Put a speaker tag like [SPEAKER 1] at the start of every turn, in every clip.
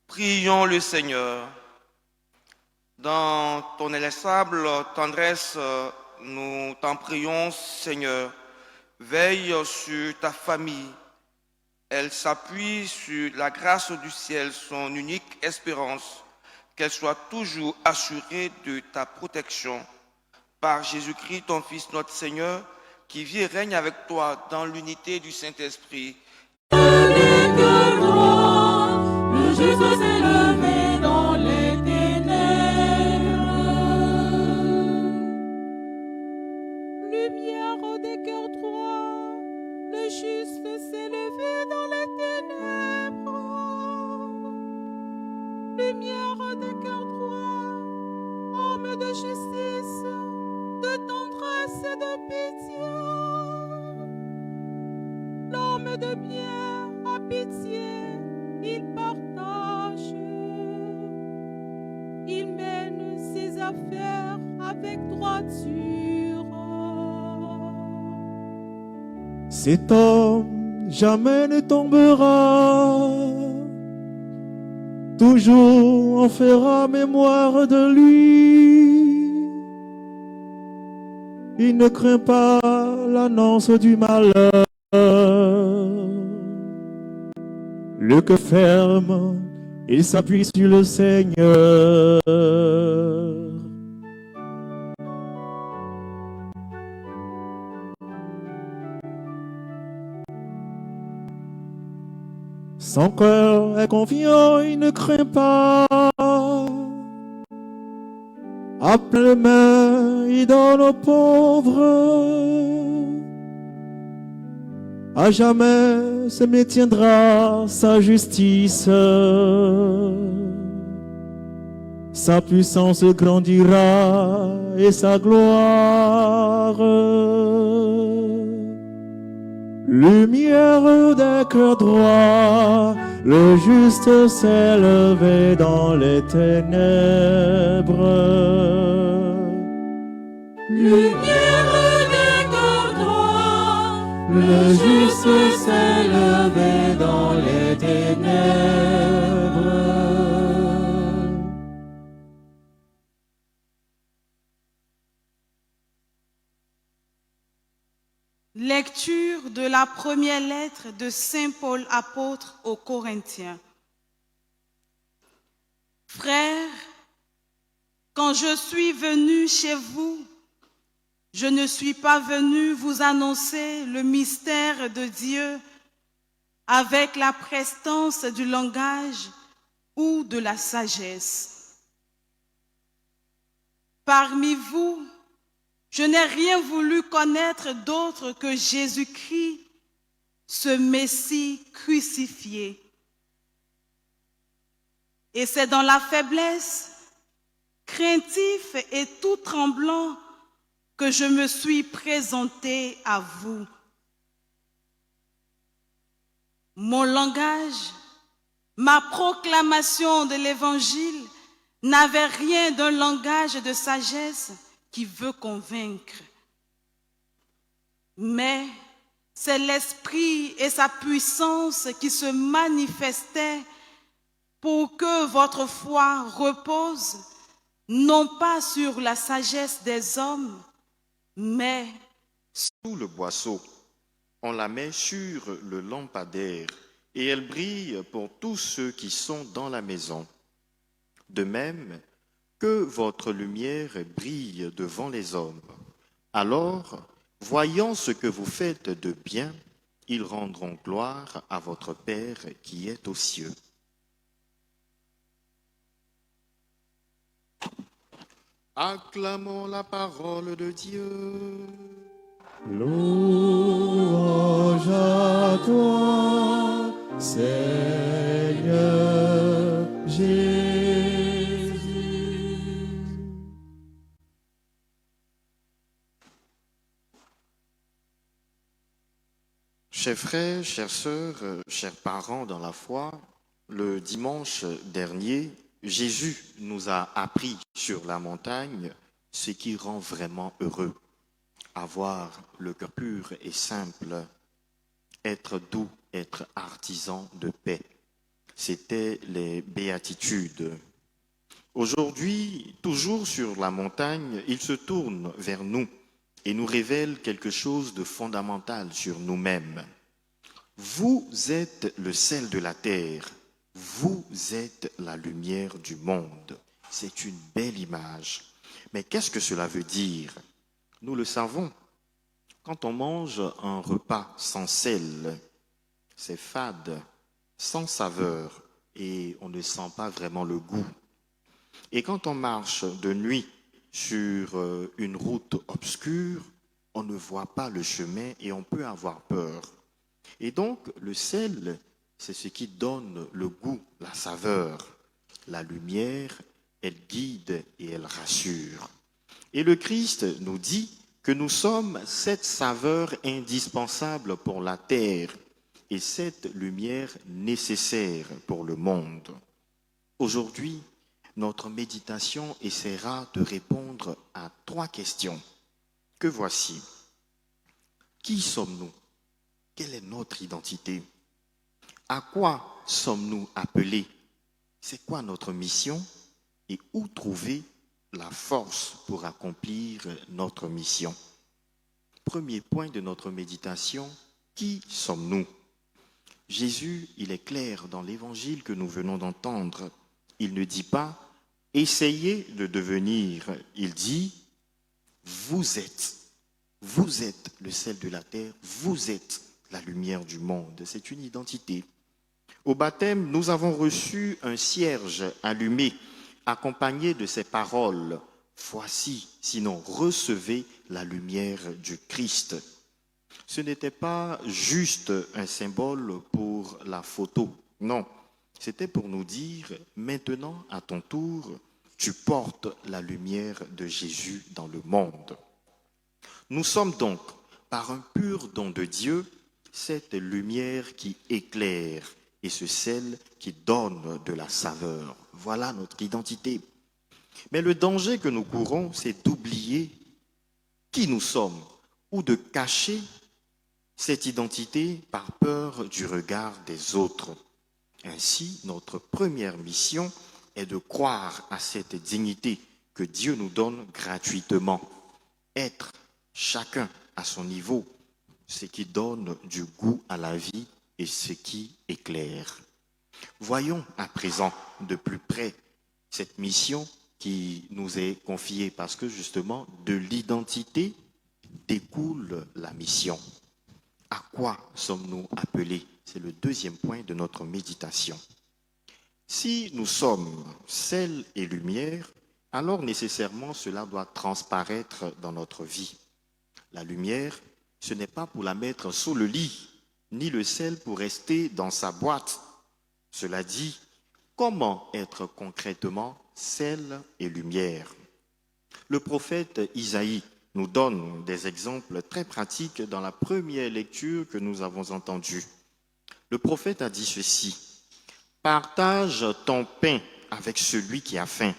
[SPEAKER 1] Prions le Seigneur. Dans ton inlassable tendresse, nous t'en prions, Seigneur. Veille sur ta famille. Elle s'appuie sur la grâce du ciel, son unique espérance. Qu'elle soit toujours assurée de ta protection. Par Jésus-Christ, ton Fils, notre Seigneur, qui vit et règne avec toi dans l'unité du Saint-Esprit.
[SPEAKER 2] Le juste s'est levé dans les ténèbres. Lumière des cœurs droits, le juste s'est levé dans les ténèbres. Lumière des cœurs droits, homme de justice, de tendresse et de pitié. L'homme de bien a pitié. Il partage, il mène ses affaires avec droiture.
[SPEAKER 3] Cet homme jamais ne tombera, toujours on fera mémoire de lui. Il ne craint pas l'annonce du malheur. Le cœur ferme, il s'appuie sur le Seigneur. Son cœur est confiant, il ne craint pas. À pleines mains, il donne aux pauvres. À jamais se maintiendra sa justice. Sa puissance grandira et sa gloire. Lumière des cœurs droits, le juste s'est levé dans les ténèbres.
[SPEAKER 2] Lumière des cœurs droits, le juste s'est levé dans les ténèbres.
[SPEAKER 4] Lecture de la première lettre de Saint Paul apôtre aux Corinthiens. Frères, quand je suis venu chez vous, Je ne suis pas venu vous annoncer le mystère de Dieu avec la prestance du langage ou de la sagesse. Parmi vous, je n'ai rien voulu connaître d'autre que Jésus-Christ, ce Messie crucifié. Et c'est dans la faiblesse, craintif et tout tremblant, que je me suis présenté à vous. Mon langage, ma proclamation de l'Évangile n'avait rien d'un langage de sagesse qui veut convaincre. Mais c'est l'Esprit et sa puissance qui se manifestaient pour que votre foi repose non pas sur la sagesse des hommes, mais
[SPEAKER 5] Sous le boisseau, on la met sur le lampadaire et elle brille pour tous ceux qui sont dans la maison. De même que votre lumière brille devant les hommes. Alors, voyant ce que vous faites de bien, ils rendront gloire à votre Père qui est aux cieux. Acclamons la parole de Dieu.
[SPEAKER 3] Louange à toi, Seigneur Jésus.
[SPEAKER 5] Chers frères, chères sœurs, chers parents dans la foi, le dimanche dernier, Jésus nous a appris sur la montagne ce qui rend vraiment heureux. Avoir le cœur pur et simple, être doux, être artisan de paix. C'était les béatitudes. Aujourd'hui, toujours sur la montagne, il se tourne vers nous et nous révèle quelque chose de fondamental sur nous-mêmes. Vous êtes le sel de la terre, vous êtes la lumière du monde. C'est une belle image. Mais qu'est-ce que cela veut dire? Nous le savons. Quand on mange un repas sans sel, c'est fade, sans saveur, et on ne sent pas vraiment le goût. Et quand on marche de nuit sur une route obscure, on ne voit pas le chemin et on peut avoir peur. Et donc, le sel, c'est ce qui donne le goût, la saveur. La lumière, elle guide et elle rassure. Et le Christ nous dit que nous sommes cette saveur indispensable pour la terre et cette lumière nécessaire pour le monde. Aujourd'hui, notre méditation essaiera de répondre à 3 questions que voici. Qui sommes-nous? Quelle est notre identité? À quoi sommes-nous appelés? C'est quoi notre mission? Et où trouver la force pour accomplir notre mission? Premier point de notre méditation, qui sommes-nous? Jésus, il est clair dans l'évangile que nous venons d'entendre. Il ne dit pas « essayez de devenir », il dit « vous êtes le sel de la terre, vous êtes la lumière du monde ». C'est une identité. Au baptême, nous avons reçu un cierge allumé, accompagné de ces paroles « voici, sinon recevez la lumière du Christ ». Ce n'était pas juste un symbole pour la photo, non. C'était pour nous dire « maintenant, à ton tour, tu portes la lumière de Jésus dans le monde ». Nous sommes donc, par un pur don de Dieu, cette lumière qui éclaire et ce sel qui donne de la saveur. Voilà notre identité. Mais le danger que nous courons, c'est d'oublier qui nous sommes ou de cacher cette identité par peur du regard des autres. Ainsi, notre première mission est de croire à cette dignité que Dieu nous donne gratuitement. Être chacun à son niveau, ce qui donne du goût à la vie et ce qui éclaire. Voyons à présent de plus près cette mission qui nous est confiée parce que justement de l'identité découle la mission. À quoi sommes-nous appelés? C'est le deuxième point de notre méditation. Si nous sommes sel et lumière, alors nécessairement cela doit transparaître dans notre vie. La lumière, ce n'est pas pour la mettre sous le lit, ni le sel pour rester dans sa boîte. Cela dit, comment être concrètement sel et lumière? Le prophète Isaïe nous donne des exemples très pratiques dans la première lecture que nous avons entendue. Le prophète a dit ceci: « Partage ton pain avec celui qui a faim.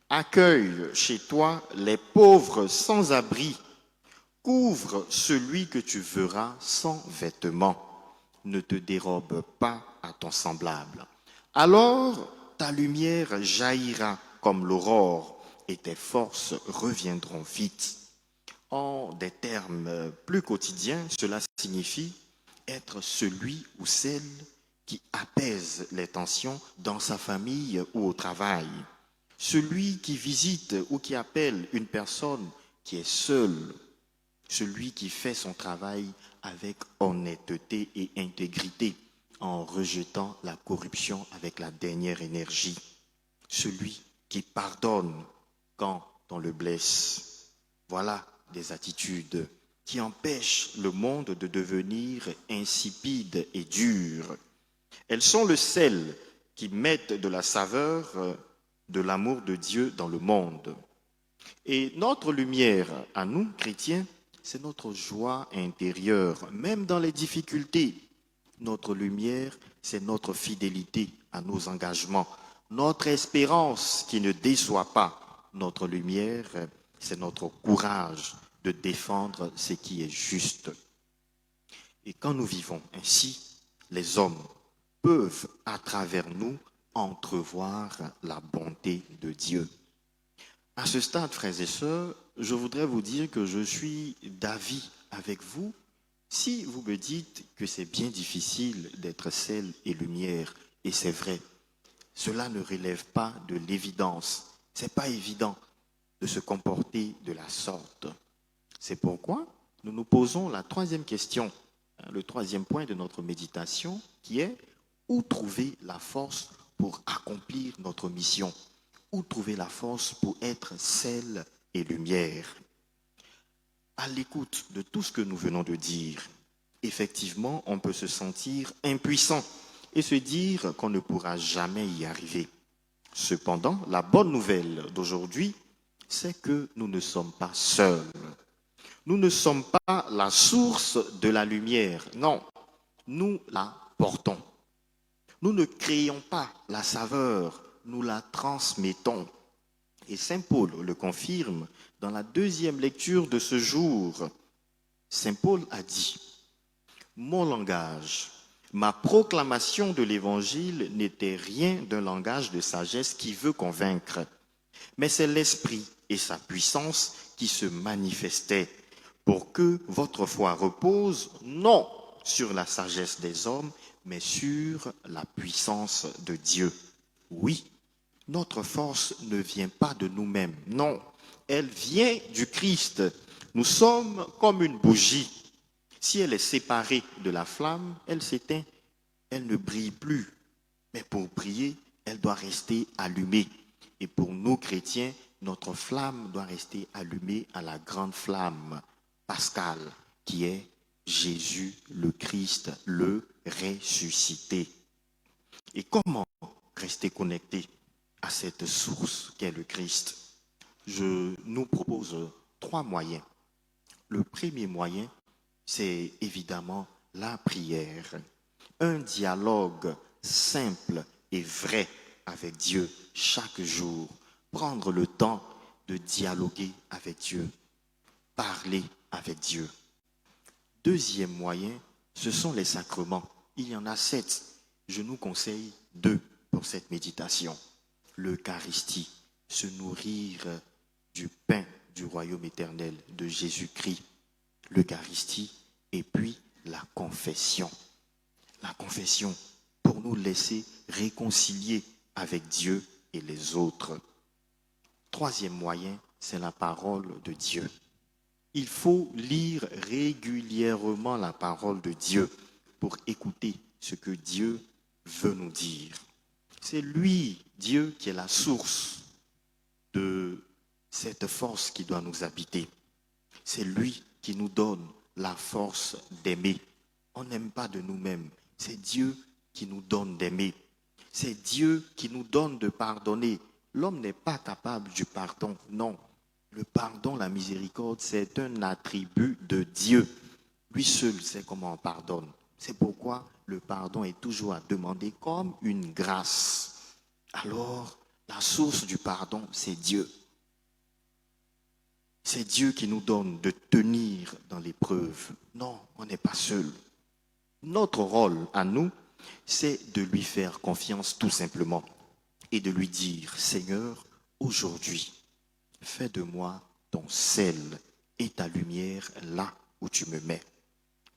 [SPEAKER 5] Accueille chez toi les pauvres sans abri. Couvre celui que tu verras sans vêtements. Ne te dérobe pas à ton semblable. Alors ta lumière jaillira comme l'aurore et tes forces reviendront vite. » En des termes plus quotidiens, cela signifie être celui ou celle qui apaise les tensions dans sa famille ou au travail. Celui qui visite ou qui appelle une personne qui est seule. Celui qui fait son travail avec honnêteté et intégrité en rejetant la corruption avec la dernière énergie. Celui qui pardonne quand on le blesse. Voilà des attitudes qui empêchent le monde de devenir insipide et dur. Elles sont le sel qui mettent de la saveur, de l'amour de Dieu dans le monde. Et notre lumière, à nous, chrétiens, c'est notre joie intérieure, même dans les difficultés. Notre lumière, c'est notre fidélité à nos engagements, notre espérance qui ne déçoit pas. Notre lumière, c'est notre courage de défendre ce qui est juste. Et quand nous vivons ainsi, les hommes peuvent, à travers nous, entrevoir la bonté de Dieu. À ce stade, frères et sœurs, je voudrais vous dire que je suis d'avis avec vous si vous me dites que c'est bien difficile d'être sel et lumière, et c'est vrai. Cela ne relève pas de l'évidence. Ce n'est pas évident de se comporter de la sorte. C'est pourquoi nous nous posons la troisième question, le troisième point de notre méditation, qui est où trouver la force pour accomplir notre mission? Où trouver la force pour être sel et lumière? À l'écoute de tout ce que nous venons de dire, effectivement, on peut se sentir impuissant et se dire qu'on ne pourra jamais y arriver. Cependant, la bonne nouvelle d'aujourd'hui, c'est que nous ne sommes pas seuls. Nous ne sommes pas la source de la lumière. Non, nous la portons. Nous ne créons pas la saveur, nous la transmettons. Et saint Paul le confirme dans la deuxième lecture de ce jour. Saint Paul a dit: « Mon langage, ma proclamation de l'évangile n'était rien d'un langage de sagesse qui veut convaincre, mais c'est l'Esprit et sa puissance qui se manifestaient pour que votre foi repose non sur la sagesse des hommes, mais sur la puissance de Dieu. » Oui, notre force ne vient pas de nous-mêmes, non, elle vient du Christ. Nous sommes comme une bougie. Si elle est séparée de la flamme, elle s'éteint, elle ne brille plus. Mais pour briller, elle doit rester allumée. Et pour nous chrétiens, notre flamme doit rester allumée à la grande flamme pascale, qui est Jésus le Christ, le ressuscité. Et comment rester connecté à cette source qu'est le Christ? Je nous propose 3 moyens. Le premier moyen, c'est évidemment la prière. Un dialogue simple et vrai avec Dieu chaque jour. Prendre le temps de dialoguer avec Dieu. Parler avec Dieu. Deuxième moyen, ce sont les sacrements. Il y en a 7. Je nous conseille 2 pour cette méditation. L'Eucharistie, se nourrir du pain du royaume éternel de Jésus-Christ. L'Eucharistie et puis la confession. La confession pour nous laisser réconcilier avec Dieu et les autres. Troisième moyen, c'est la parole de Dieu. Il faut lire régulièrement la parole de Dieu pour écouter ce que Dieu veut nous dire. C'est lui, Dieu, qui est la source de cette force qui doit nous habiter. C'est lui qui nous donne la force d'aimer. On n'aime pas de nous-mêmes. C'est Dieu qui nous donne d'aimer. C'est Dieu qui nous donne de pardonner. L'homme n'est pas capable du pardon. Non. Le pardon, la miséricorde, c'est un attribut de Dieu. Lui seul sait comment on pardonne. C'est pourquoi le pardon est toujours à demander comme une grâce. Alors, la source du pardon, c'est Dieu. C'est Dieu qui nous donne de tenir dans l'épreuve. Non, on n'est pas seul. Notre rôle à nous, c'est de lui faire confiance tout simplement et de lui dire, Seigneur, aujourd'hui, fais de moi ton sel et ta lumière là où tu me mets.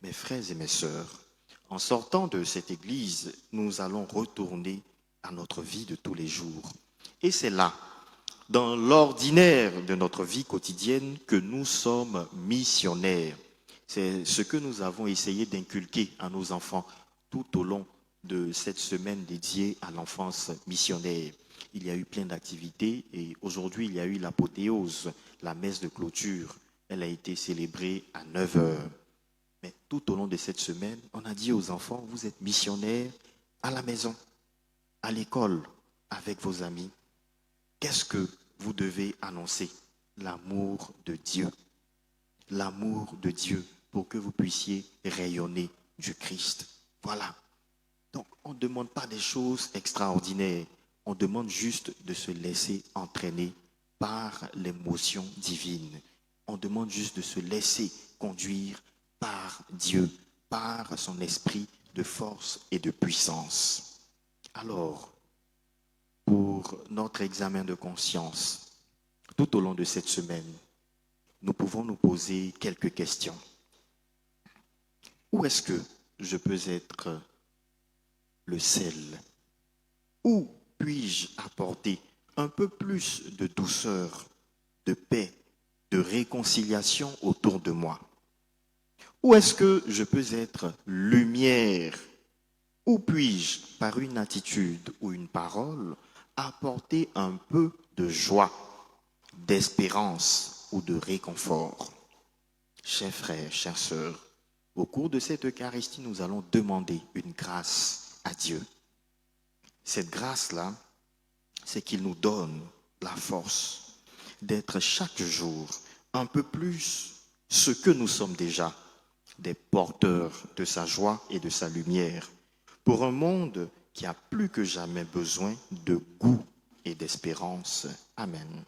[SPEAKER 5] Mes frères et mes sœurs, en sortant de cette église, nous allons retourner à notre vie de tous les jours. Et c'est là, dans l'ordinaire de notre vie quotidienne, que nous sommes missionnaires. C'est ce que nous avons essayé d'inculquer à nos enfants tout au long de cette semaine dédiée à l'enfance missionnaire. Il y a eu plein d'activités et aujourd'hui, il y a eu l'apothéose, la messe de clôture. Elle a été célébrée à 9 heures. Mais tout au long de cette semaine, on a dit aux enfants, vous êtes missionnaires à la maison, à l'école, avec vos amis. Qu'est-ce que vous devez annoncer? L'amour de Dieu. L'amour de Dieu pour que vous puissiez rayonner du Christ. Voilà. Donc, on ne demande pas des choses extraordinaires. On demande juste de se laisser entraîner par l'émotion divine. On demande juste de se laisser conduire par Dieu, par son esprit de force et de puissance. Alors, pour notre examen de conscience, tout au long de cette semaine, nous pouvons nous poser quelques questions. Où est-ce que je peux être le sel? Où puis-je apporter un peu plus de douceur, de paix, de réconciliation autour de moi? Où est-ce que je peux être lumière? Où puis-je, par une attitude ou une parole, apporter un peu de joie, d'espérance ou de réconfort? Chers frères, chères sœurs, au cours de cette Eucharistie, nous allons demander une grâce à Dieu. Cette grâce-là, c'est qu'il nous donne la force d'être chaque jour un peu plus ce que nous sommes déjà, des porteurs de sa joie et de sa lumière, pour un monde qui a plus que jamais besoin de goût et d'espérance. Amen.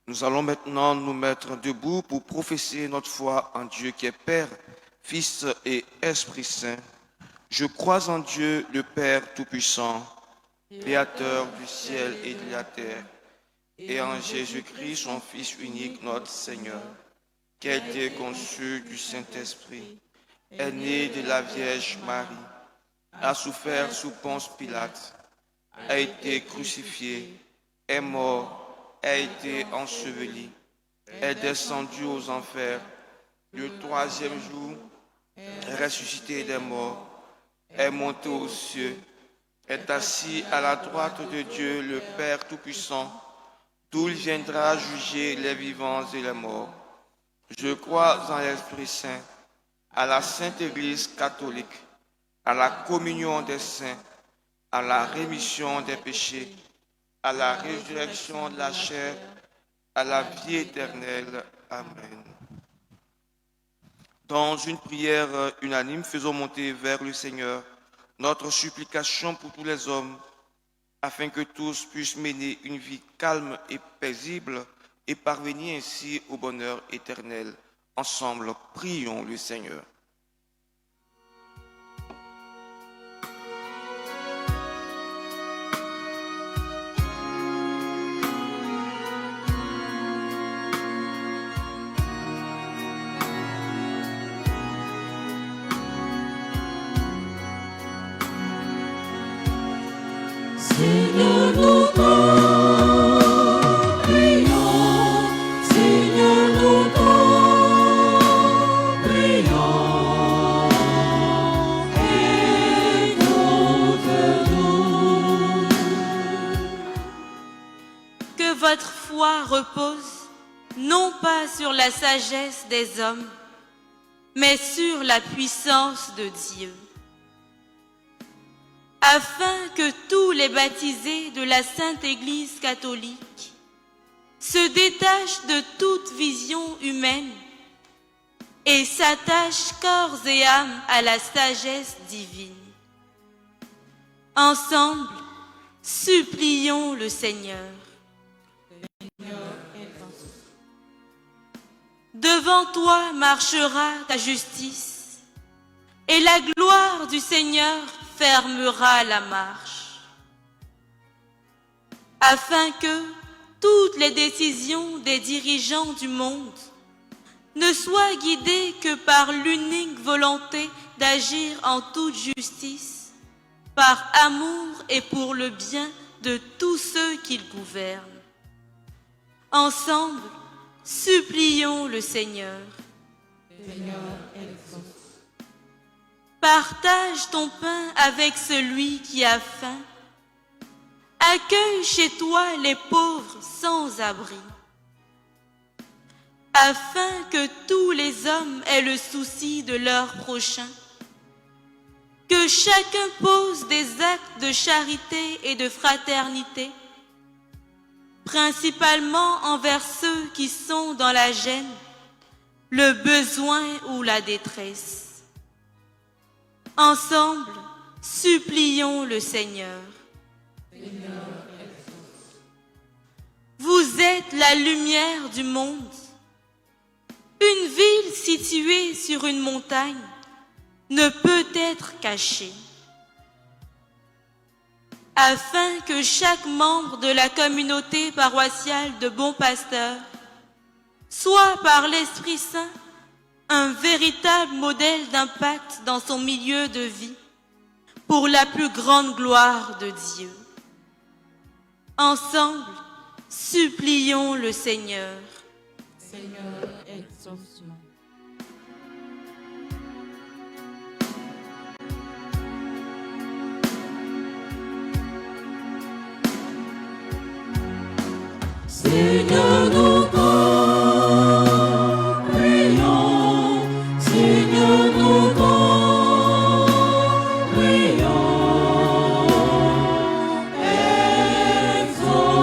[SPEAKER 1] Nous allons maintenant nous mettre debout pour professer notre foi en Dieu qui est Père, Fils et Esprit Saint. Je crois en Dieu, le Père Tout-Puissant, Créateur du ciel et de la terre, et en Jésus-Christ, son Fils unique, notre Seigneur, qui a été conçu du Saint-Esprit, est né de la Vierge Marie, a souffert sous Ponce Pilate, a été crucifié, est mort, a été enseveli, est descendu aux enfers, le troisième jour, est ressuscité des morts, est monté aux cieux, est assis à la droite de Dieu, le Père Tout-Puissant, d'où il viendra juger les vivants et les morts. Je crois en l'Esprit Saint, à la Sainte Église catholique, à la communion des saints, à la rémission des péchés, à la résurrection de la chair, à la vie éternelle. Amen. Dans une prière unanime, faisons monter vers le Seigneur notre supplication pour tous les hommes, afin que tous puissent mener une vie calme et paisible et parvenir ainsi au bonheur éternel. Ensemble, prions le Seigneur.
[SPEAKER 6] foi repose non pas sur la sagesse des hommes, mais sur la puissance de Dieu. Afin que tous les baptisés de la Sainte Église catholique se détachent de toute vision humaine et s'attachent corps et âme à la sagesse divine. Ensemble, supplions le Seigneur. Devant toi marchera ta justice, et la gloire du Seigneur fermera la marche, afin que toutes les décisions des dirigeants du monde ne soient guidées que par l'unique volonté d'agir en toute justice, par amour et pour le bien de tous ceux qu'ils gouvernent. Ensemble, supplions le Seigneur. Partage ton pain avec celui qui a faim. Accueille chez toi les pauvres sans abri, afin que tous les hommes aient le souci de leur prochain. Que chacun pose des actes de charité et de fraternité, principalement envers ceux qui sont dans la gêne, le besoin ou la détresse. Ensemble, supplions le Seigneur. Vous êtes la lumière du monde. Une ville située sur une montagne ne peut être cachée. Afin que chaque membre de la communauté paroissiale de Bon Pasteur soit par l'Esprit Saint un véritable modèle d'impact dans son milieu de vie pour la plus grande gloire de Dieu. Ensemble, supplions le Seigneur.
[SPEAKER 2] Seigneur, exauce-nous.
[SPEAKER 3] Seigneur, nous t'en prions. Seigneur, nous t'en prions. Exauce-nous.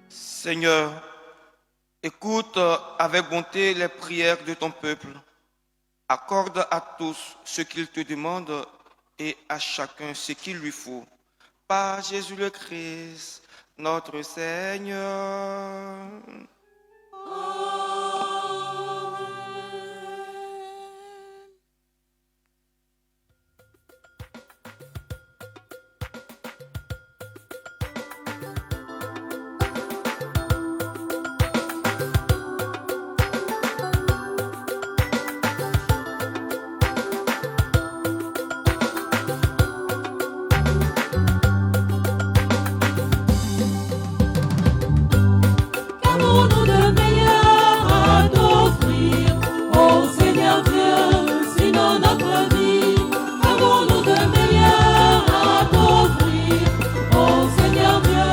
[SPEAKER 1] Seigneur, écoute avec bonté les prières de ton peuple. Accorde à tous ce qu'il te demande et à chacun ce qu'il lui faut. Par Jésus le Christ, notre Seigneur.
[SPEAKER 3] Qu'avons-nous de meilleur à t'offrir, ô Seigneur Dieu, sinon notre vie? Qu'avons-nous de meilleur à t'offrir, ô Seigneur Dieu,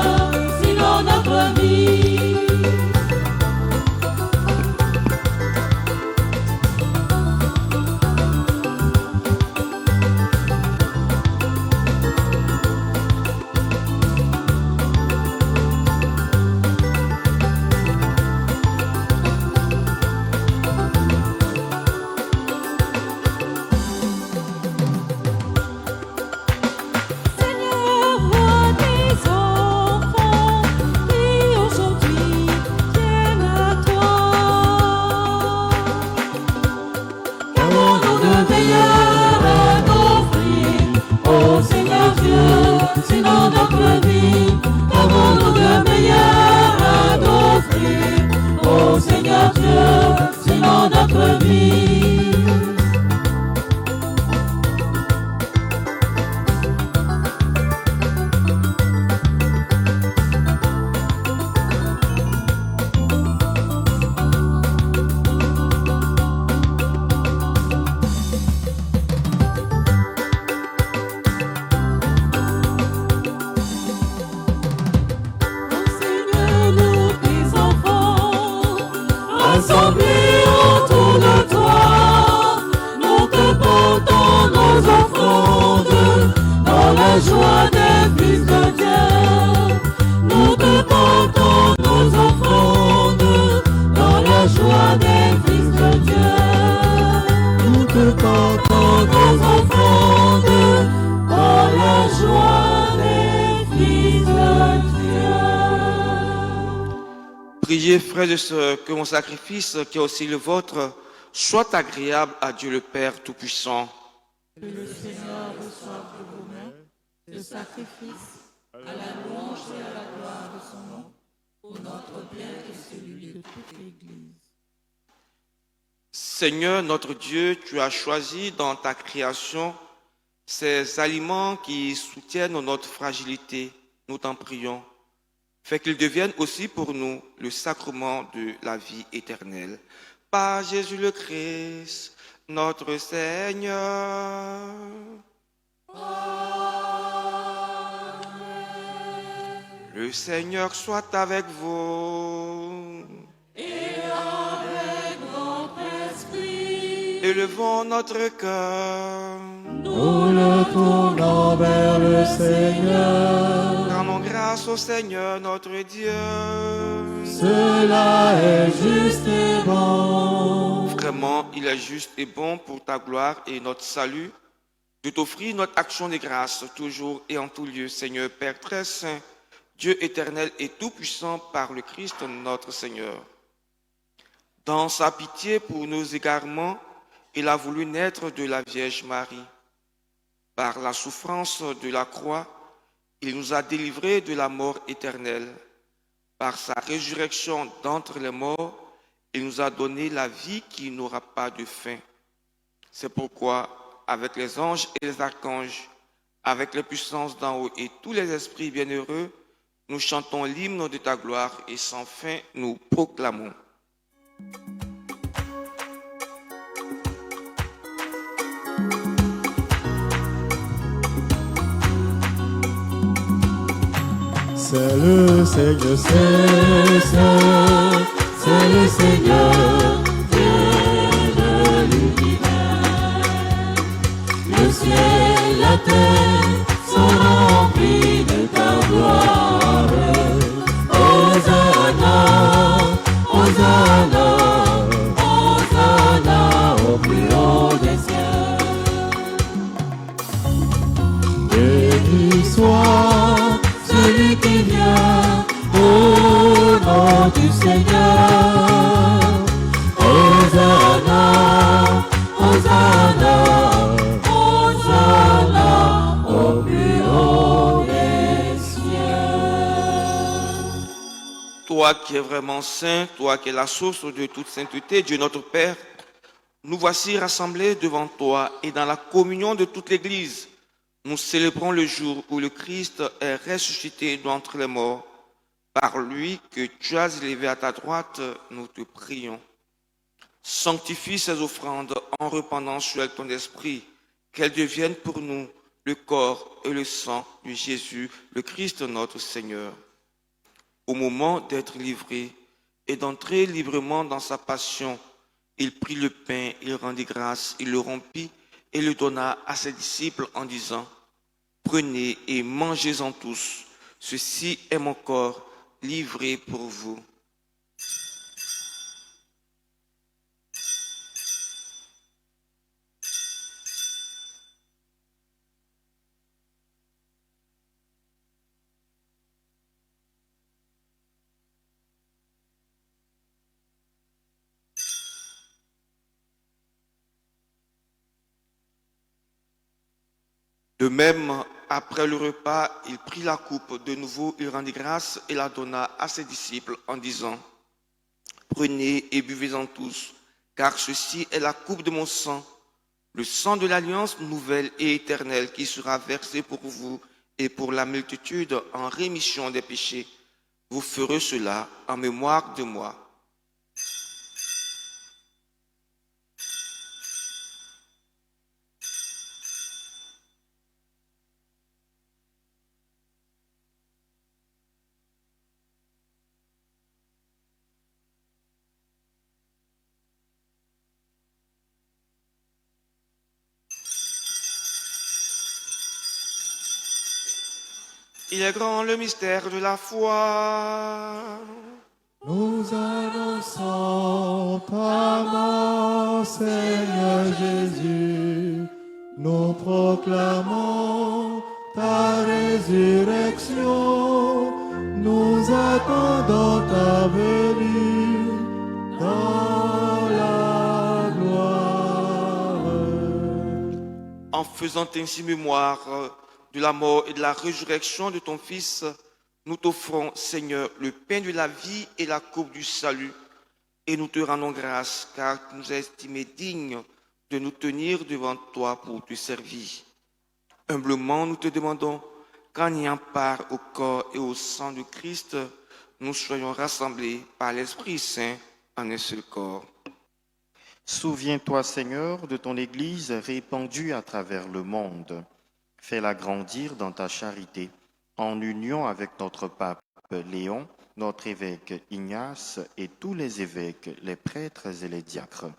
[SPEAKER 3] sinon notre vie? Seigneur, vois tes enfants qui aujourd'hui viennent à toi. Qu'avons-nous de meilleur à t'offrir, ô Seigneur Dieu, sinon notre vie? Qu'avons-nous de meilleur à t'offrir, ô Seigneur Dieu, sinon notre vie?
[SPEAKER 1] Priez, frères et sœurs, que mon sacrifice, qui est aussi le vôtre, soit agréable à Dieu le Père Tout-Puissant.
[SPEAKER 3] Que le Seigneur reçoive de vos mains ce sacrifice à la louange et à la gloire de son nom, pour notre bien et celui de toute l'Église.
[SPEAKER 1] Seigneur notre Dieu, tu as choisi dans ta création ces aliments qui soutiennent notre fragilité. Nous t'en prions. Fais qu'ils deviennent aussi pour nous le sacrement de la vie éternelle. Par Jésus le Christ, notre Seigneur. Le Seigneur soit avec vous.
[SPEAKER 3] Et avec votre esprit,
[SPEAKER 1] Élevons notre cœur.
[SPEAKER 3] nous le tournons vers le Seigneur.
[SPEAKER 1] Rendons grâce au Seigneur notre Dieu.
[SPEAKER 3] Cela est juste et bon.
[SPEAKER 1] Vraiment, il est juste et bon pour ta gloire et notre salut de t'offrir notre action de grâce toujours et en tout lieu, Seigneur Père très saint, Dieu éternel et tout-puissant par le Christ notre Seigneur. Dans sa pitié pour nos égarements, il a voulu naître de la Vierge Marie. Par la souffrance de la croix, il nous a délivrés de la mort éternelle. Par sa résurrection d'entre les morts, il nous a donné la vie qui n'aura pas de fin. C'est pourquoi, avec les anges et les archanges, avec les puissances d'en haut et tous les esprits bienheureux, nous chantons l'hymne de ta gloire et sans fin nous proclamons.
[SPEAKER 3] C'est le Seigneur, c'est le Seigneur, Dieu de l'univers. Le ciel, la terre sont remplis de ta gloire. Hosanna, Hosanna, Hosanna au plus haut des cieux. Béni soit celui qui vient au nom du Seigneur. Hosanna, Hosanna, Hosanna au plus haut des cieux.
[SPEAKER 1] Toi qui es vraiment saint, toi qui es la source de toute sainteté, Dieu notre Père, nous voici rassemblés devant toi et dans la communion de toute l'Église. Nous célébrons le jour où le Christ est ressuscité d'entre les morts. Par lui que tu as élevé à ta droite, nous te prions. Sanctifie ces offrandes en répandant sur elles ton esprit, qu'elles deviennent pour nous le corps et le sang de Jésus, le Christ notre Seigneur. Au moment d'être livré et d'entrer librement dans sa passion, il prit le pain, il rendit grâce, il le rompit et le donna à ses disciples en disant: prenez et mangez-en tous, ceci est mon corps livré pour vous. De même, après le repas, il prit la coupe, de nouveau il rendit grâce et la donna à ses disciples en disant: prenez et buvez-en tous, car ceci est la coupe de mon sang, le sang de l'alliance nouvelle et éternelle qui sera versé pour vous et pour la multitude en rémission des péchés. Vous ferez cela en mémoire de moi. Il est grand le mystère de la foi.
[SPEAKER 3] Nous annonçons ta mort, Seigneur Jésus. Nous proclamons ta résurrection. Nous attendons ta venue.
[SPEAKER 1] en faisant ainsi mémoire de la mort et de la résurrection de ton Fils, nous t'offrons, Seigneur, le pain de la vie et la coupe du salut, et nous te rendons grâce, car tu nous as estimés dignes de nous tenir devant toi pour te servir. Humblement, nous te demandons qu'en ayant part au corps et au sang de Christ, nous soyons rassemblés par l'Esprit Saint en un seul corps.
[SPEAKER 5] Souviens-toi, Seigneur, de ton Église répandue à travers le monde. Fais-la grandir dans ta charité, en union avec notre pape Léon, notre évêque Ignace et tous les évêques, les prêtres et les diacres.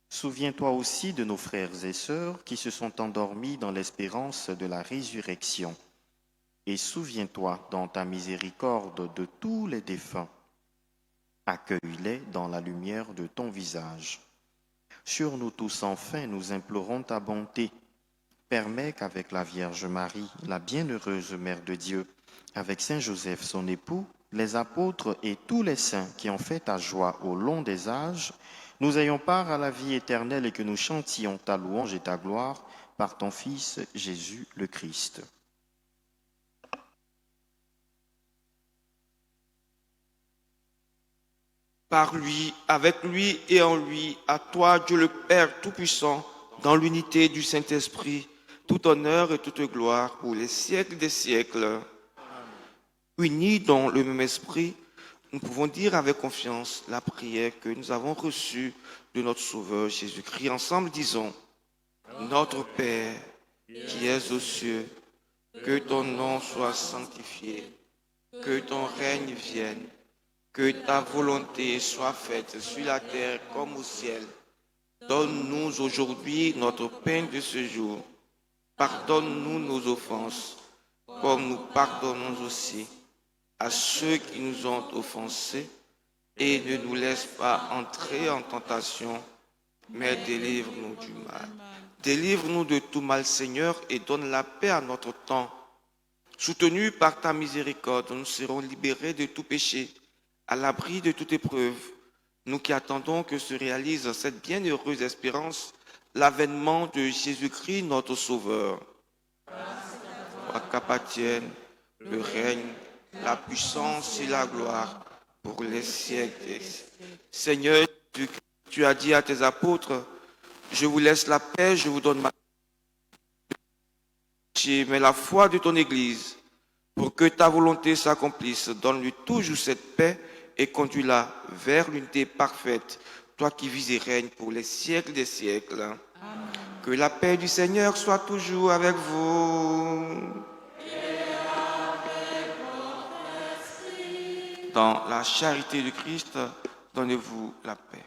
[SPEAKER 5] Souviens-toi aussi de nos frères et sœurs qui se sont endormis dans l'espérance de la résurrection. Et souviens-toi dans ta miséricorde de tous les défunts. Accueille-les dans la lumière de ton visage. Sur nous tous enfin, nous implorons ta bonté. Permets qu'avec la Vierge Marie, la bienheureuse Mère de Dieu, avec Saint Joseph son époux, les apôtres et tous les saints qui ont fait ta joie au long des âges, nous ayons part à la vie éternelle et que nous chantions ta louange et ta gloire par ton Fils Jésus le Christ.
[SPEAKER 1] Par lui, avec lui et en lui, à toi, Dieu le Père Tout-Puissant, dans l'unité du Saint-Esprit, tout honneur et toute gloire pour les siècles des siècles. Unis dans le même esprit, nous pouvons dire avec confiance la prière que nous avons reçue de notre Sauveur Jésus-Christ. Ensemble, disons, Notre Père, qui es aux cieux, que ton nom soit sanctifié, que ton règne vienne, que ta volonté soit faite sur la terre comme au ciel. Donne-nous aujourd'hui notre pain de ce jour. Pardonne-nous nos offenses, comme nous pardonnons aussi à ceux qui nous ont offensés, et ne nous laisse pas entrer en tentation, mais délivre-nous du mal. Délivre-nous de tout mal, Seigneur, et donne la paix à notre temps. Soutenus par ta miséricorde, nous serons libérés de tout péché, à l'abri de toute épreuve, nous qui attendons que se réalise cette bienheureuse espérance, l'avènement de Jésus-Christ, notre Sauveur. À qu'appartiennent le règne, la puissance et la gloire pour les siècles des siècles. Seigneur, tu as dit à tes apôtres, je vous laisse la paix, je vous donne ma paix. Mais la foi de ton Église, pour que ta volonté s'accomplisse, donne-lui toujours cette paix et conduis-la vers l'unité parfaite, toi qui vis et règnes pour les siècles des siècles. Amen. Que la paix du Seigneur soit toujours avec vous. Dans la charité du Christ, donnez-vous la paix.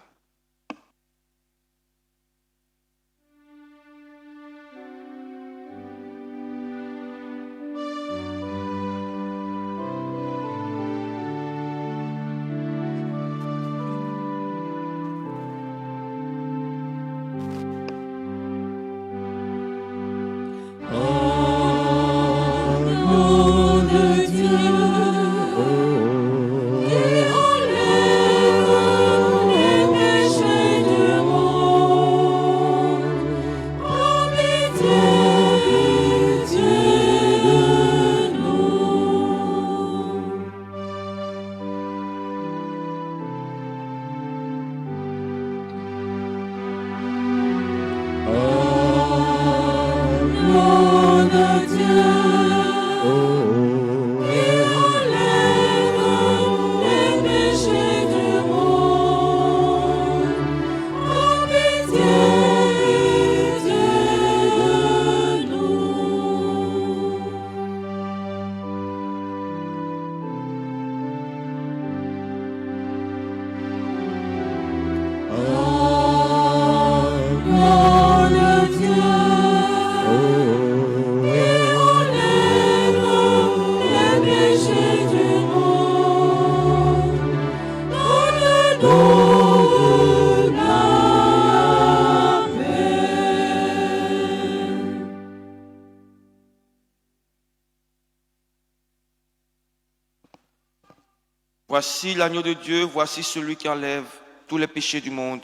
[SPEAKER 1] Voici l'agneau de Dieu, voici celui qui enlève tous les péchés du monde.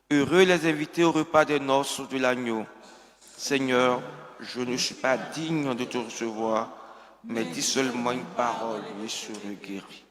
[SPEAKER 1] Heureux les invités au repas des noces de l'agneau. Seigneur, je ne suis pas digne de te recevoir, mais dis seulement une parole et je serai guéri.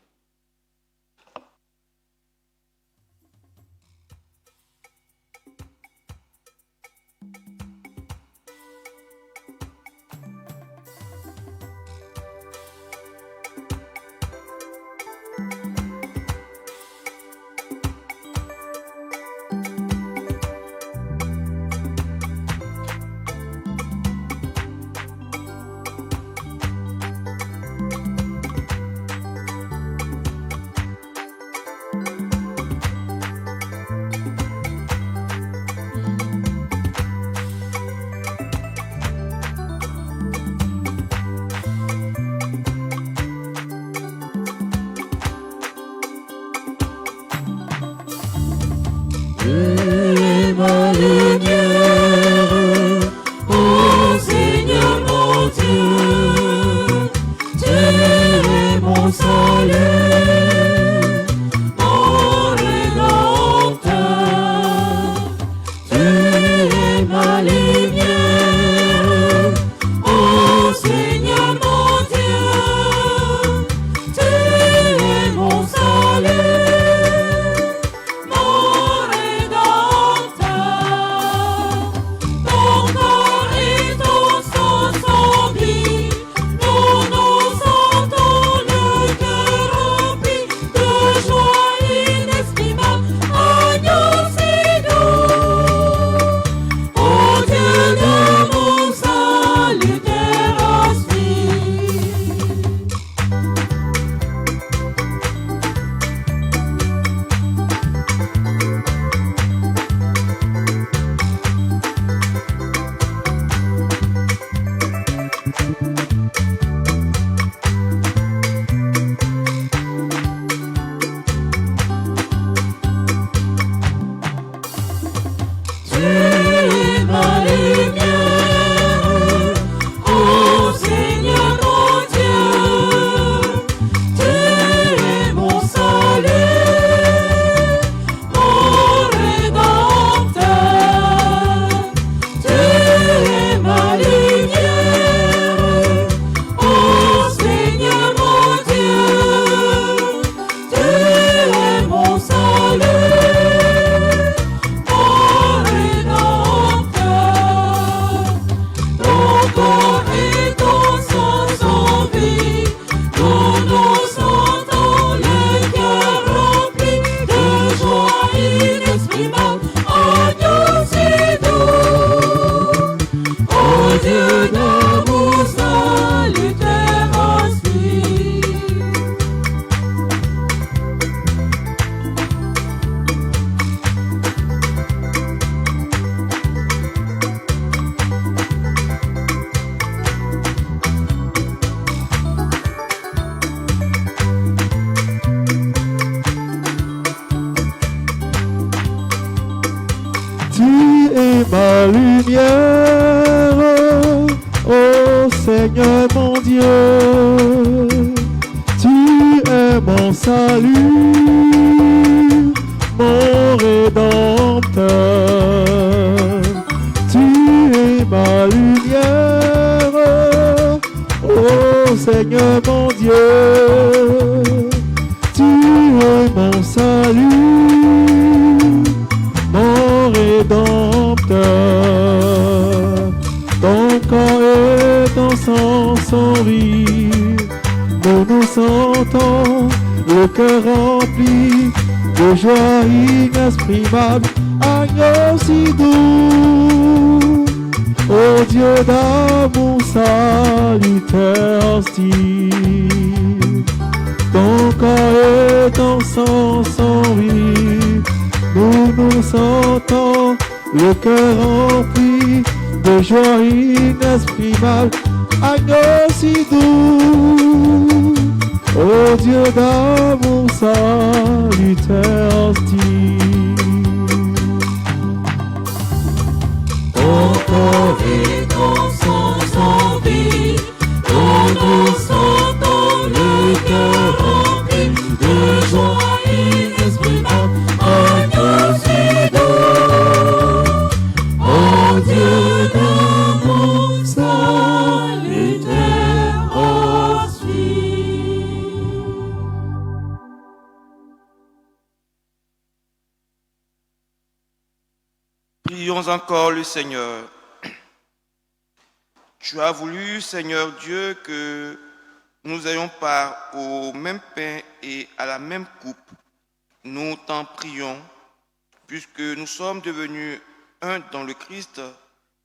[SPEAKER 3] Tu es ma lumière, ô Seigneur mon Dieu, tu es mon salut, mon rédempteur. Tu es ma lumière, ô Seigneur mon Dieu, tu es mon salut.
[SPEAKER 7] Ma lumière, ô Seigneur mon Dieu, tu es mon salut, mon rédempteur. Tu es ma lumière, ô Seigneur mon Dieu, tu es mon salut, mon rédempteur. Ton corps et ton sang sont rire, nous nous sentons le cœur rempli de joie inexprimable, agneau si doux, ô Dieu d'amour salutaire hostile. Ton corps et ton sang sont rire, nous nous sentons le cœur rempli de joie inexprimable, agneau si doux, ô Dieu d'amour salutaire hostile.
[SPEAKER 3] Ton corps et ton sang sont vies, nous nous sentons le cœur rempli de joie inexprimable, agneau si doux, ô Dieu d'amour
[SPEAKER 1] Prions encore le Seigneur. Tu as voulu, Seigneur Dieu, que nous ayons part au même pain et à la même coupe. Nous t'en prions, puisque nous sommes devenus un dans le Christ,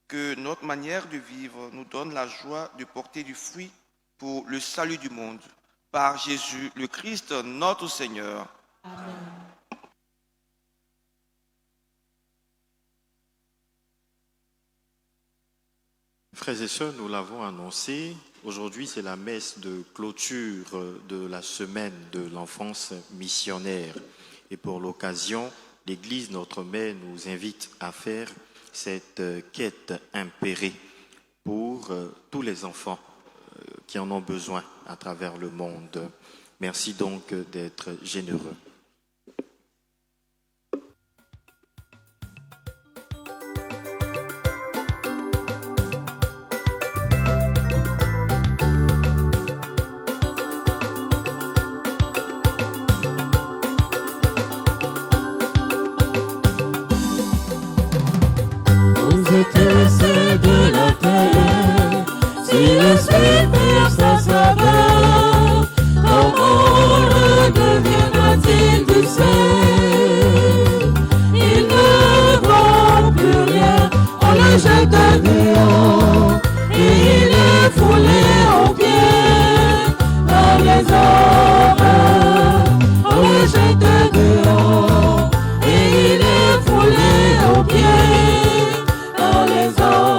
[SPEAKER 1] que notre manière de vivre nous donne la joie de porter du fruit pour le salut du monde. Par Jésus le Christ, notre Seigneur.
[SPEAKER 3] Amen.
[SPEAKER 5] Frères et sœurs, nous l'avons annoncé, aujourd'hui c'est la messe de clôture de la semaine de l'enfance missionnaire. Et pour l'occasion, l'Église, notre mère, nous invite à faire cette quête impérée pour tous les enfants qui en ont besoin à travers le monde. Merci donc d'être généreux.
[SPEAKER 3] Vous êtes ceux de la terre, si le Seigneur sa saveur, comment redeviendra-t-il du sel? Il ne vaut plus rien, on le jette dehors, et il est foulé aux pieds dans les horreurs. On le jette dehors, et il est foulé aux pieds dans les horreurs.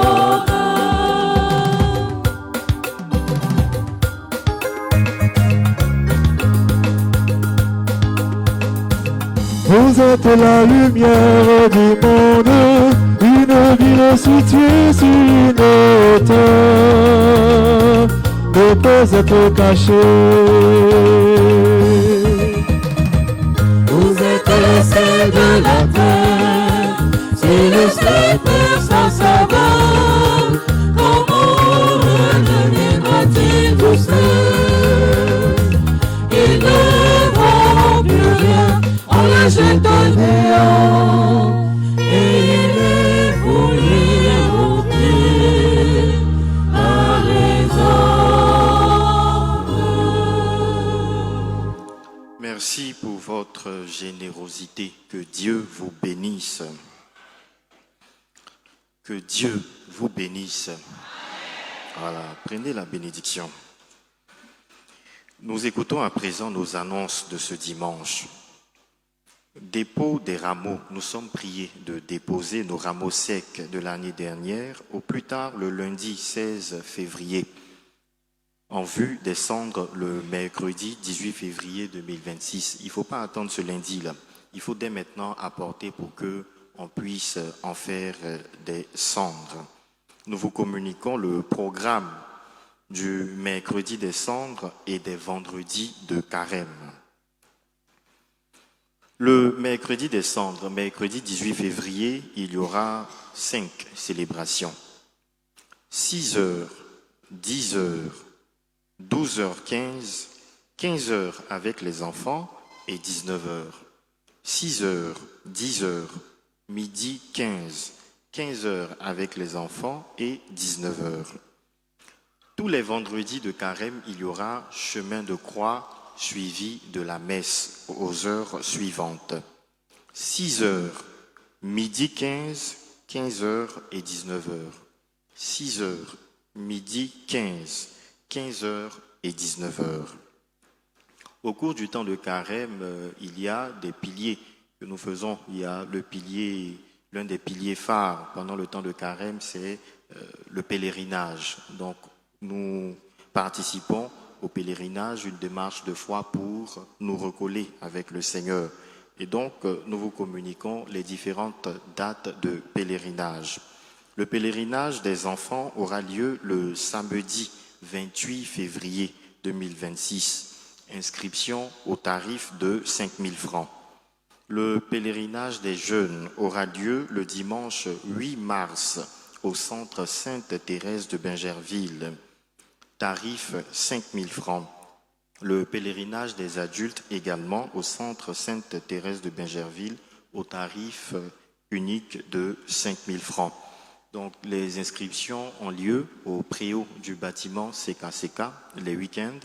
[SPEAKER 7] Vous êtes la lumière du monde, une ville située sur une hauteur, ne peut être cachée.
[SPEAKER 3] Vous êtes celle de la terre, si le Seigneur sa saveur, comment redeviendra-t-il tout seul? Il ne vaut plus rien, on le jette dehors, et il est foulé aux pieds par les hommes.
[SPEAKER 5] Merci pour votre générosité. Que Dieu vous bénisse. Que Dieu vous bénisse. Voilà, prenez la bénédiction. Nous écoutons à présent nos annonces de ce dimanche. Dépôt des rameaux. Nous sommes priés de déposer nos rameaux secs de l'année dernière au plus tard le lundi 16 février, en vue des cendres le mercredi 18 février 2026. Il ne faut pas attendre ce lundi-là. Il faut dès maintenant apporter pour que on puisse en faire des cendres. Nous vous communiquons le programme du mercredi des cendres et des vendredis de carême. Le mercredi des cendres, mercredi 18 février, il y aura 5 célébrations. 6h, 10h, 12h15, 15h avec les enfants et 19h. 6h, 10h, midi 15, 15h avec les enfants et 19h. Tous les vendredis de carême, il y aura chemin de croix suivi de la messe aux heures suivantes. 6h, midi 15, 15h et 19h. 6h, midi 15, 15h et 19h. Au cours du temps de carême, il y a des piliers que nous faisons. Il y a le pilier, l'un des piliers phares pendant le temps de carême, c'est le pèlerinage. Donc, nous participons au pèlerinage, une démarche de foi pour nous recoller avec le Seigneur. Et donc, nous vous communiquons les différentes dates de pèlerinage. Le pèlerinage des enfants aura lieu le samedi 28 février 2026. Inscription au tarif de 5 000 francs. Le pèlerinage des jeunes aura lieu le dimanche 8 mars au centre Sainte-Thérèse de Bingerville. Tarif 5 000 francs. Le pèlerinage des adultes également au centre Sainte-Thérèse de Bingerville au tarif unique de 5 000 francs. Donc les inscriptions ont lieu au préau du bâtiment CKCK les week-ends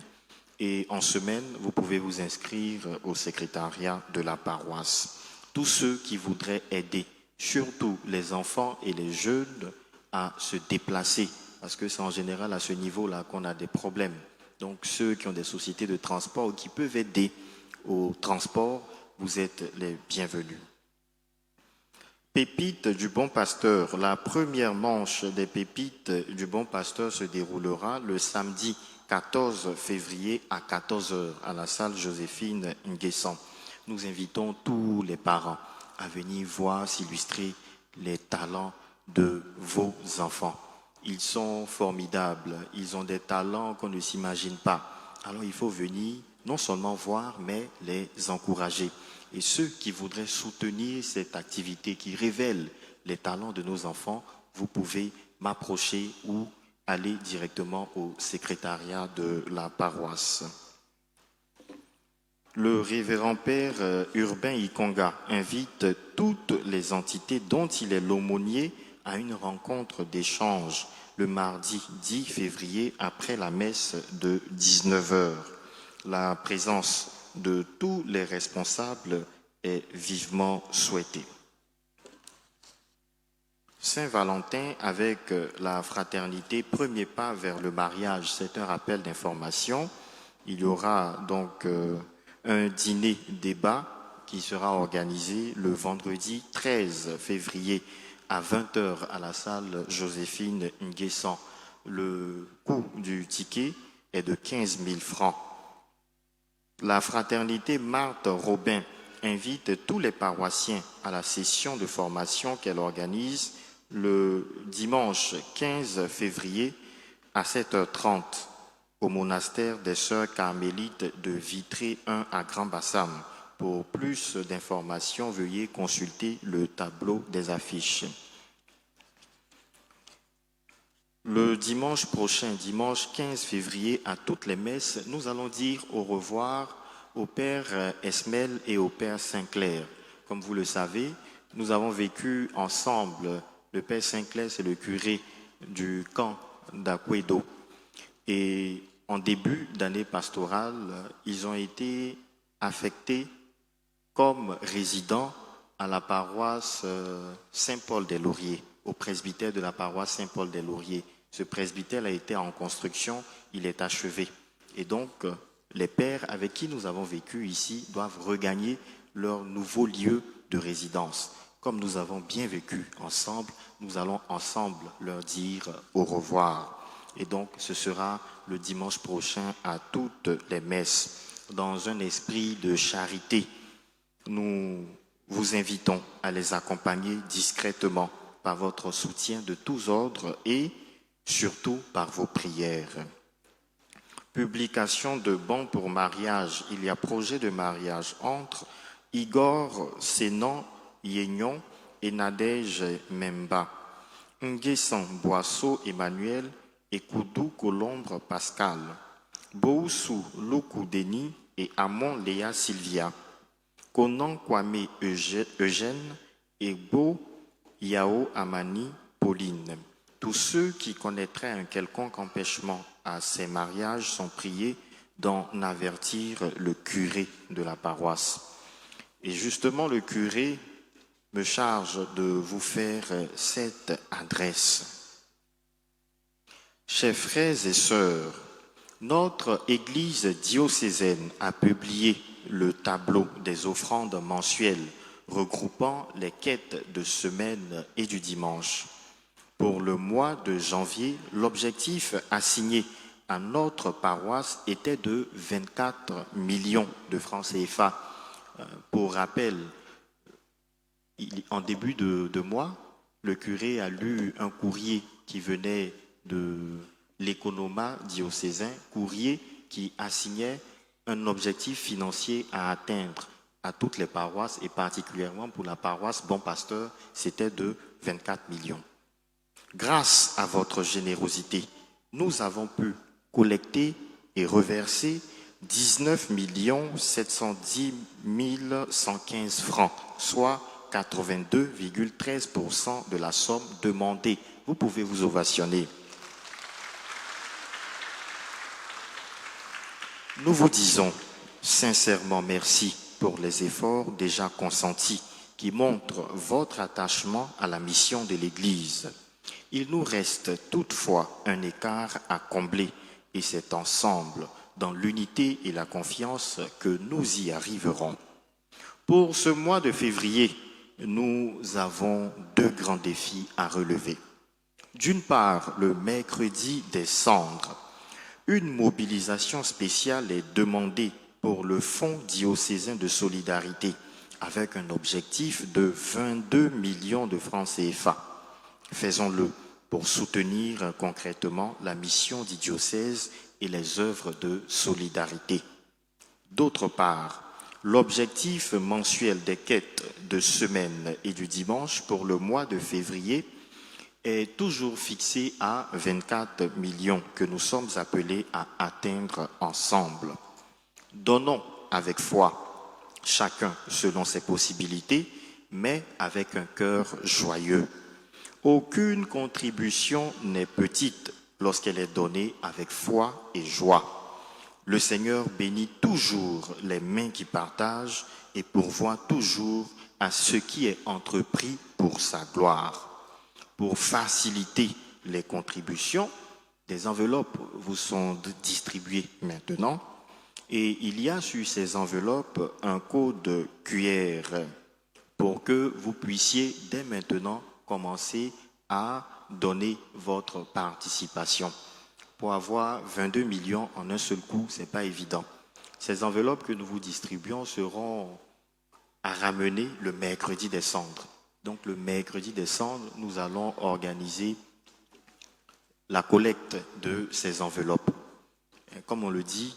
[SPEAKER 5] et en semaine, vous pouvez vous inscrire au secrétariat de la paroisse. Tous ceux qui voudraient aider, surtout les enfants et les jeunes, à se déplacer, parce que c'est en général à ce niveau-là qu'on a des problèmes. Donc ceux qui ont des sociétés de transport ou qui peuvent aider au transport, vous êtes les bienvenus. Pépites du Bon Pasteur. La première manche des Pépites du Bon Pasteur se déroulera le samedi 14 février à 14h à la salle Joséphine Nguessan. Nous invitons tous les parents à venir voir s'illustrer les talents de vos enfants. Ils sont formidables, ils ont des talents qu'on ne s'imagine pas. Alors il faut venir non seulement voir, mais les encourager. Et ceux qui voudraient soutenir cette activité qui révèle les talents de nos enfants, vous pouvez m'approcher ou aller directement au secrétariat de la paroisse. Le révérend père Urbain Ikonga invite toutes les entités dont il est l'aumônier à une rencontre d'échange le mardi 10 février après la messe de 19h. La présence de tous les responsables est vivement souhaitée. Saint-Valentin avec la fraternité, premier pas vers le mariage, c'est un rappel d'information. Il y aura donc un dîner-débat qui sera organisé le vendredi 13 février à 20h à la salle Joséphine Nguessan. Le coût du ticket est de 15 000 francs. La fraternité Marthe Robin invite tous les paroissiens à la session de formation qu'elle organise le dimanche 15 février à 7h30 au monastère des Sœurs Carmélites de Vitré 1 à Grand-Bassam. Pour plus d'informations, veuillez consulter le tableau des affiches. Le dimanche prochain, dimanche 15 février, à toutes les messes, nous allons dire au revoir au Père Esmel et au Père Sinclair. Comme vous le savez, nous avons vécu ensemble. Le Père Sinclair, c'est le curé du camp d'Akwedo. Et en début d'année pastorale, ils ont été affectés comme résidents à la paroisse Saint-Paul-des-Lauriers, au presbytère de la paroisse Saint-Paul-des-Lauriers. Ce presbytère a été en construction, il est achevé. Et donc, les pères avec qui nous avons vécu ici doivent regagner leur nouveau lieu de résidence. Comme nous avons bien vécu ensemble, nous allons ensemble leur dire au revoir. Et donc, ce sera le dimanche prochain à toutes les messes. Dans un esprit de charité, nous vous invitons à les accompagner discrètement par votre soutien de tous ordres et surtout par vos prières. Publication de bons pour mariage. Il y a projet de mariage entre Igor Sénan Yénion et Nadège Memba, Nguessan Boisseau Emmanuel et Koudou Colombre Pascal, Boussou Loukou Denis et Amon Léa Sylvia, Konan Kwame Eugène et Beau Yao Amani Pauline. Tous ceux qui connaîtraient un quelconque empêchement à ces mariages sont priés d'en avertir le curé de la paroisse. Et justement, le curé me charge de vous faire cette adresse. Chers frères et sœurs, notre Église diocésaine a publié le tableau des offrandes mensuelles regroupant les quêtes de semaine et du dimanche. Pour le mois de janvier, l'objectif assigné à notre paroisse était de 24 millions de francs CFA. Pour rappel, en début de mois, le curé a lu un courrier qui venait de l'économat diocésain, courrier qui assignait un objectif financier à atteindre à toutes les paroisses et particulièrement pour la paroisse Bon Pasteur, c'était de 24 millions. Grâce à votre générosité, nous avons pu collecter et reverser 19 710 115 francs, soit 82,13% de la somme demandée. Vous pouvez vous ovationner. Nous vous disons sincèrement merci pour les efforts déjà consentis qui montrent votre attachement à la mission de l'Église. Il nous reste toutefois un écart à combler et c'est ensemble, dans l'unité et la confiance, que nous y arriverons. Pour ce mois de février, nous avons deux grands défis à relever. D'une part, le mercredi des cendres. Une mobilisation spéciale est demandée pour le Fonds diocésain de solidarité avec un objectif de 22 millions de francs CFA. Faisons-le pour soutenir concrètement la mission du diocèse et les œuvres de solidarité. D'autre part, l'objectif mensuel des quêtes de semaine et du dimanche pour le mois de février est toujours fixé à 24 millions que nous sommes appelés à atteindre ensemble. Donnons avec foi, chacun selon ses possibilités, mais avec un cœur joyeux. Aucune contribution n'est petite lorsqu'elle est donnée avec foi et joie. Le Seigneur bénit toujours les mains qui partagent et pourvoit toujours à ce qui est entrepris pour sa gloire. Pour faciliter les contributions, des enveloppes vous sont distribuées maintenant et il y a sur ces enveloppes un code QR pour que vous puissiez dès maintenant commencer à donner votre participation. Pour avoir 22 millions en un seul coup, ce n'est pas évident. Ces enveloppes que nous vous distribuons seront à ramener le mercredi des cendres. Donc le mercredi des cendres, nous allons organiser la collecte de ces enveloppes. Et comme on le dit,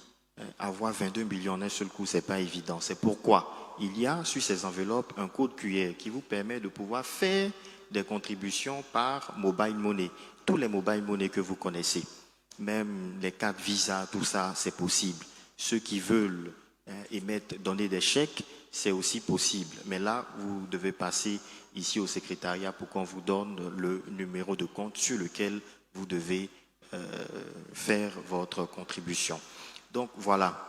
[SPEAKER 5] avoir 22 millions en un seul coup, ce n'est pas évident. C'est pourquoi il y a sur ces enveloppes un code QR qui vous permet de pouvoir faire des contributions par mobile money. Tous les mobile money que vous connaissez, même les cartes Visa, tout ça, c'est possible. Ceux qui veulent donner des chèques, c'est aussi possible. Mais là, vous devez passer ici au secrétariat pour qu'on vous donne le numéro de compte sur lequel vous devez faire votre contribution. Donc voilà,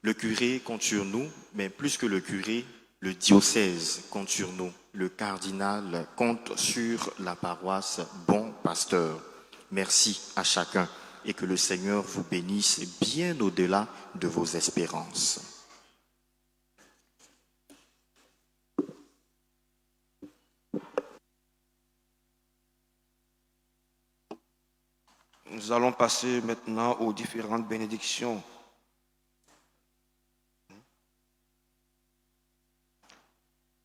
[SPEAKER 5] le curé compte sur nous, mais plus que le curé, le diocèse compte sur nous. Le cardinal compte sur la paroisse Bon Pasteur. Merci à chacun et que le Seigneur vous bénisse bien au-delà de vos espérances.
[SPEAKER 1] Nous allons passer maintenant aux différentes bénédictions.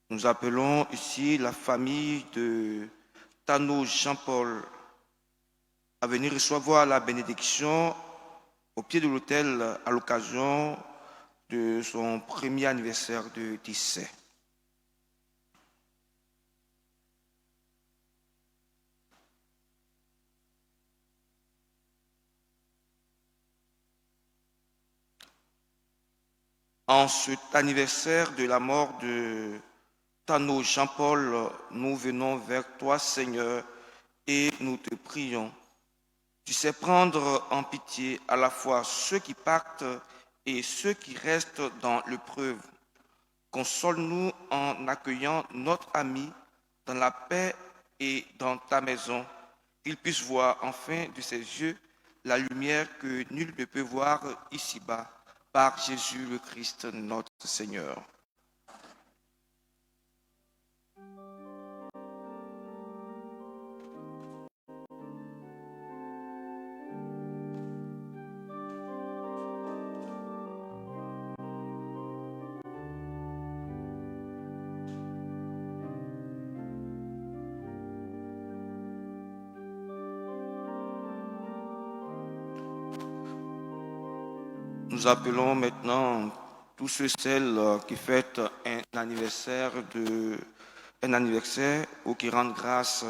[SPEAKER 1] Nous appelons ici la famille de Tano Jean-Paul à venir recevoir la bénédiction au pied de l'autel à l'occasion de son premier anniversaire de décès. En cet anniversaire de la mort de Tano Jean-Paul, nous venons vers toi, Seigneur, et nous te prions. Tu sais prendre en pitié à la fois ceux qui partent et ceux qui restent dans l'épreuve. Console-nous en accueillant notre ami dans la paix et dans ta maison, qu'il puisse voir enfin de ses yeux la lumière que nul ne peut voir ici-bas, par Jésus le Christ, notre Seigneur. Nous appelons maintenant tous ceux et celles qui fêtent un anniversaire ou qui rendent grâce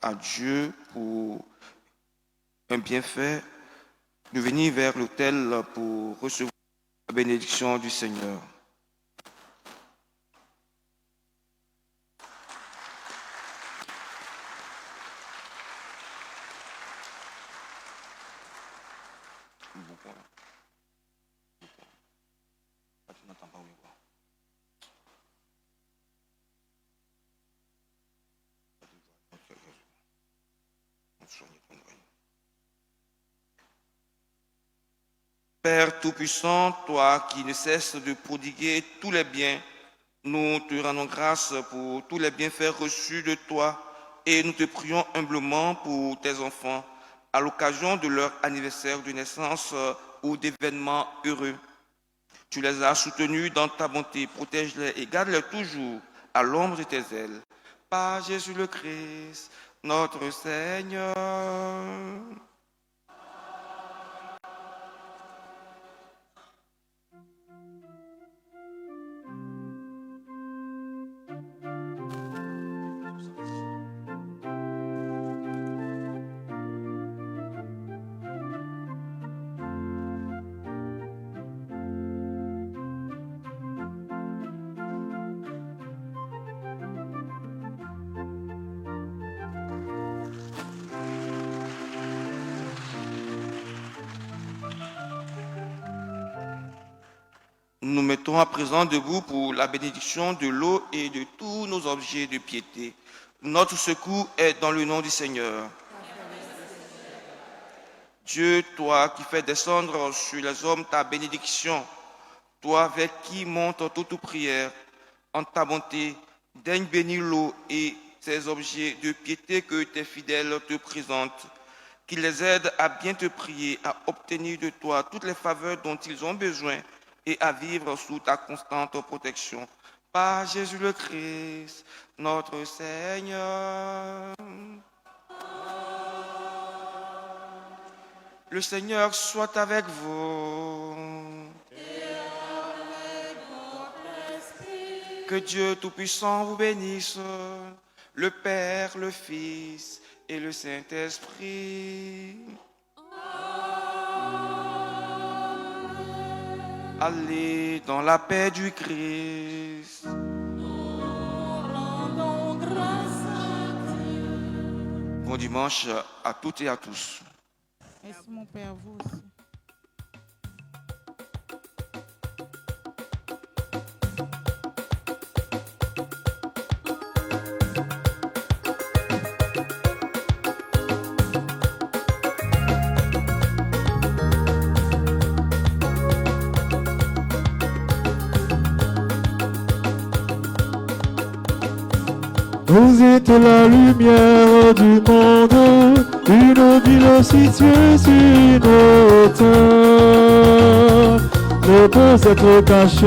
[SPEAKER 1] à Dieu pour un bienfait, de venir vers l'autel pour recevoir la bénédiction du Seigneur. Père Tout-Puissant, toi qui ne cesses de prodiguer tous les biens, nous te rendons grâce pour tous les bienfaits reçus de toi et nous te prions humblement pour tes enfants à l'occasion de leur anniversaire de naissance ou d'événements heureux. Tu les as soutenus dans ta bonté, protège-les et garde-les toujours à l'ombre de tes ailes. Par Jésus le Christ, notre Seigneur. Nous mettons à présent debout pour la bénédiction de l'eau et de tous nos objets de piété. Notre secours est dans le nom du Seigneur. Dieu, toi qui fais descendre sur les hommes ta bénédiction, toi avec qui monte toute prière, en ta bonté, daigne bénir l'eau et ces objets de piété que tes fidèles te présentent, qu'ils les aident à bien te prier, à obtenir de toi toutes les faveurs dont ils ont besoin et à vivre sous ta constante protection. Par Jésus le Christ, notre Seigneur. Le Seigneur soit avec vous. Que Dieu Tout-Puissant vous bénisse, le Père, le Fils et le Saint-Esprit. Allez dans la paix du Christ.
[SPEAKER 3] Nous rendons grâce à Dieu.
[SPEAKER 1] Bon dimanche à toutes et à tous.
[SPEAKER 2] Merci mon Père, vous aussi.
[SPEAKER 7] Vous êtes la lumière du monde, une ville située sur une hauteur, ne peut être cachée.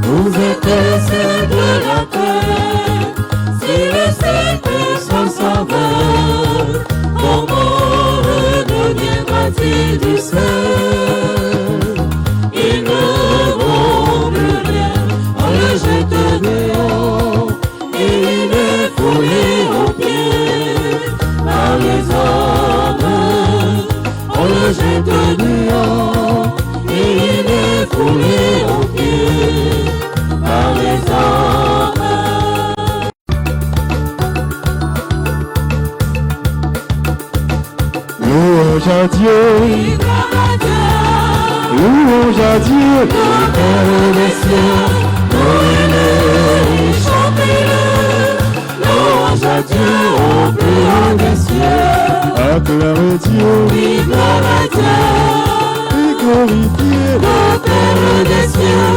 [SPEAKER 3] Vous êtes le sel de la terre, si le Saint-Esprit sauveur, comment redeviendra-t-il du sel? Il ne vaut plus rien, on le jette dehors, et il est foulé aux pieds par les hommes. On le jette dehors, et il est foulé aux pieds par les hommes.
[SPEAKER 7] Louange à Dieu, louange à Dieu,
[SPEAKER 3] Le Père des cieux, louez-le, chantez-le. Louange à Dieu au plus haut des cieux.
[SPEAKER 7] acclamez Dieu,
[SPEAKER 3] Oui, gloire à Dieu.
[SPEAKER 7] et glorifiez
[SPEAKER 3] Le Père des cieux,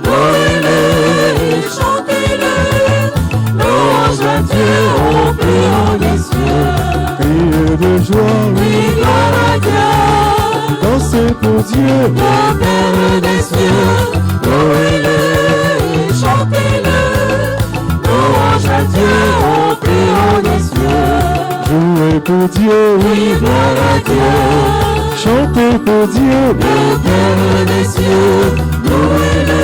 [SPEAKER 3] louez-le, chantez-le. Louange à Dieu au plus haut des cieux.
[SPEAKER 7] criez de joie,
[SPEAKER 3] Oui, gloire à Dieu.
[SPEAKER 7] dansez pour Dieu,
[SPEAKER 3] Le Père des cieux, louez-le, chantez-le. Louange à Dieu au plus haut des cieux.
[SPEAKER 7] jouez pour Dieu,
[SPEAKER 3] Oui, gloire à Dieu.
[SPEAKER 7] chantez pour Dieu,
[SPEAKER 3] Le Père des cieux, louez-le,